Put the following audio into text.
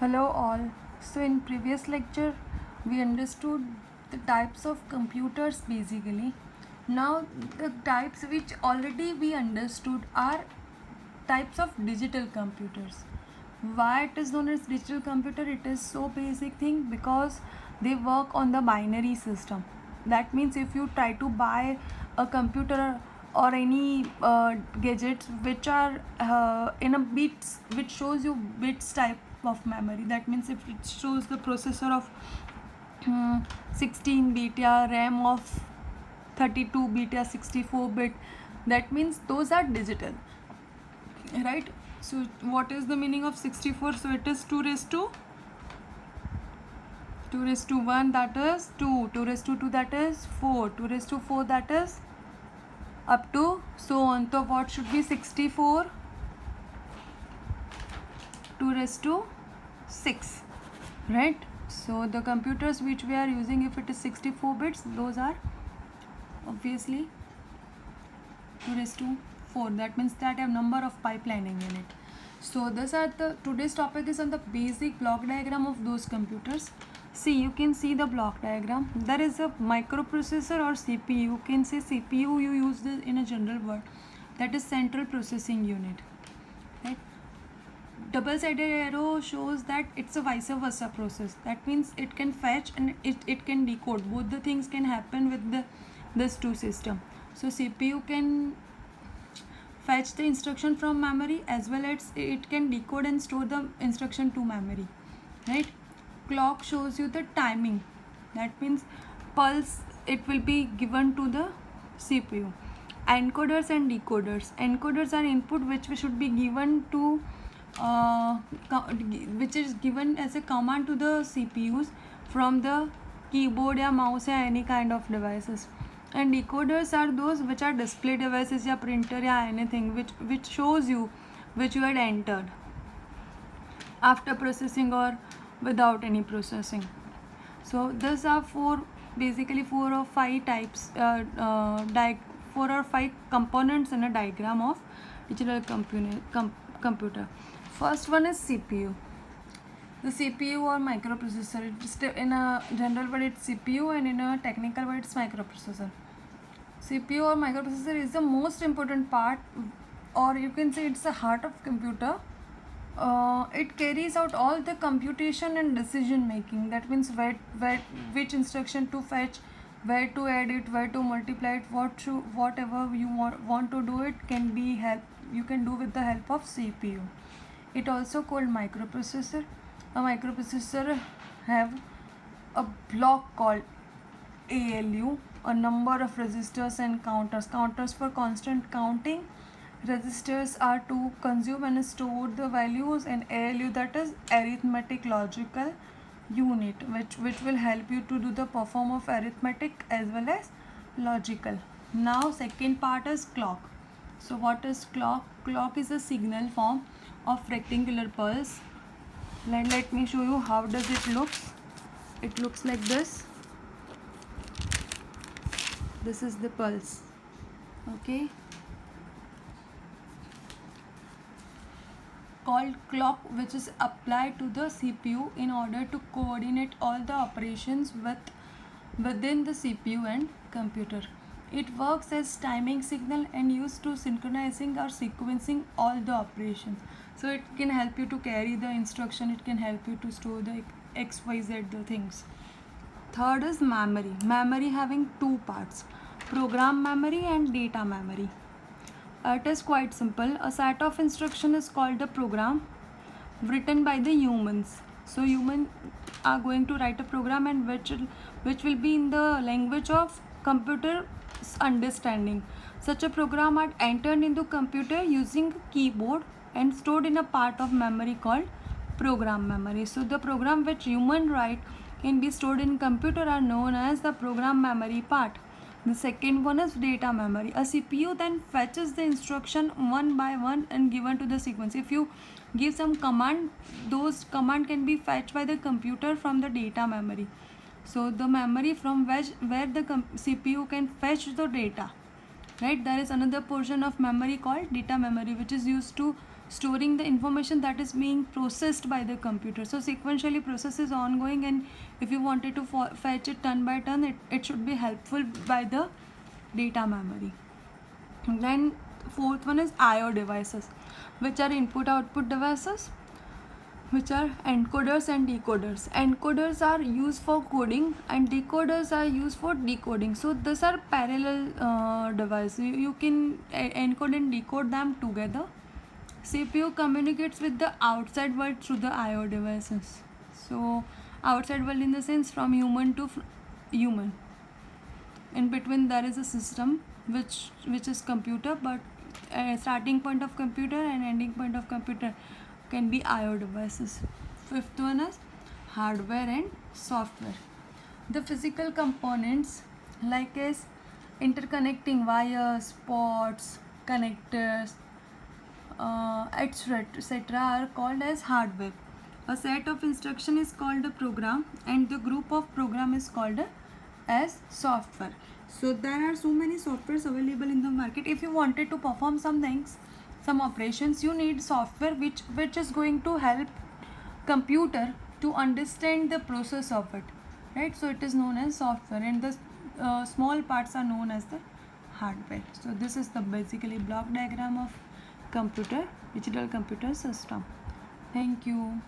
Hello all. So in previous lecture we understood the types of computers basically. Now the types which already we understood are types of digital computers. Why it is known as digital computer? It is so basic thing because they work on the binary system. That means if you try to buy a computer or any gadgets which are in a bits, which shows you bits type of memory, that means if it shows the processor of 16 bit या RAM of 32 bit या 64 bit, that means those are digital, right? So what is the meaning of 64? So it is 2 raised to 1, that is 2, 2 raised to 2, that is 4, 2 raised to 4, that is up to so on. So what should be 64? 2 raised to 6, right? So the computers which we are using, if it is 64 bits, those are obviously 2 raised to 4. That means that have number of pipelining in it. So this are the today's topic is on the basic block diagram of those computers. See, you can see the block diagram. There is a microprocessor or CPU. You can say CPU, you use this in a general word, that is central processing unit, right? Double-sided arrow shows that it's a vice versa process. That means it can fetch and it can decode. Both the things can happen with this two system. So CPU can fetch the instruction from memory as well as it can decode and store the instruction to memory, right? Clock shows you the timing. That means pulse, it will be given to the CPU. Encoders and decoders. Encoders are input which should be given to which is given as a command to the CPUs from the keyboard या mouse या any kind of devices. And decoders are those which are display devices या printer या anything which shows you which you had entered after processing or without any processing. So these are basically 4 or 5 types 4 or 5 components in a diagram of digital computer. First one is CPU. The CPU or microprocessor. In a general word it's CPU and in a technical word it's microprocessor. CPU or microprocessor is the most important part, or you can say it's the heart of computer. It carries out all the computation and decision making. That means which instruction to fetch, where to add it, where to multiply it, whatever you want to do, it can be you can do with the help of CPU. It also called microprocessor. A microprocessor have a block called ALU, a number of registers and counters. Counters for constant counting, registers are to consume and store the values, and ALU, that is arithmetic logical unit, which will help you to do the perform of arithmetic as well as logical. Now second part is clock. So what is clock? Clock is a signal form of rectangular pulse. Let me show you how does it looks. It looks like this. This is the pulse, okay, called clock, which is applied to the CPU in order to coordinate all the operations within the CPU and computer. It works as timing signal and used to synchronizing or sequencing all the operations. So it can help you to carry the instruction, it can help you to store the XYZ the things. Third is memory. Memory having two parts, program memory and data memory. It is quite simple. A set of instruction is called a program written by the humans. So humans are going to write a program and which will be in the language of computer understanding. Such a program are entered into computer using keyboard and stored in a part of memory called program memory. So the program which human write can be stored in computer are known as the program memory part. The second one is data memory. A CPU then fetches the instruction one by one and given to the sequence. If you give some command, those command can be fetched by the computer from the data memory. So the memory from where the CPU can fetch the data, right? There is another portion of memory called data memory, which is used to storing the information that is being processed by the computer. So sequentially process is ongoing, and if you wanted to fetch it turn by turn, it should be helpful by the data memory. Then fourth one is I/O devices, which are input output devices, which are encoders and decoders. Encoders are used for coding and decoders are used for decoding. So these are parallel devices. You can encode and decode them together. CPU communicates with the outside world through the I/O devices. So outside world in the sense from human to human. In between there is a system which is computer, but starting point of computer and ending point of computer can be I/O devices. Fifth one is hardware and software. The physical components like as interconnecting wires, ports, connectors, etc. are called as hardware. A set of instruction is called a program, and the group of program is called as software. So there are so many softwares available in the market. If you wanted to perform some things, some operations, you need software which is going to help computer to understand the process of it, right? So it is known as software, and the small parts are known as the hardware. So this is the basically block diagram of digital computer system. Thank you.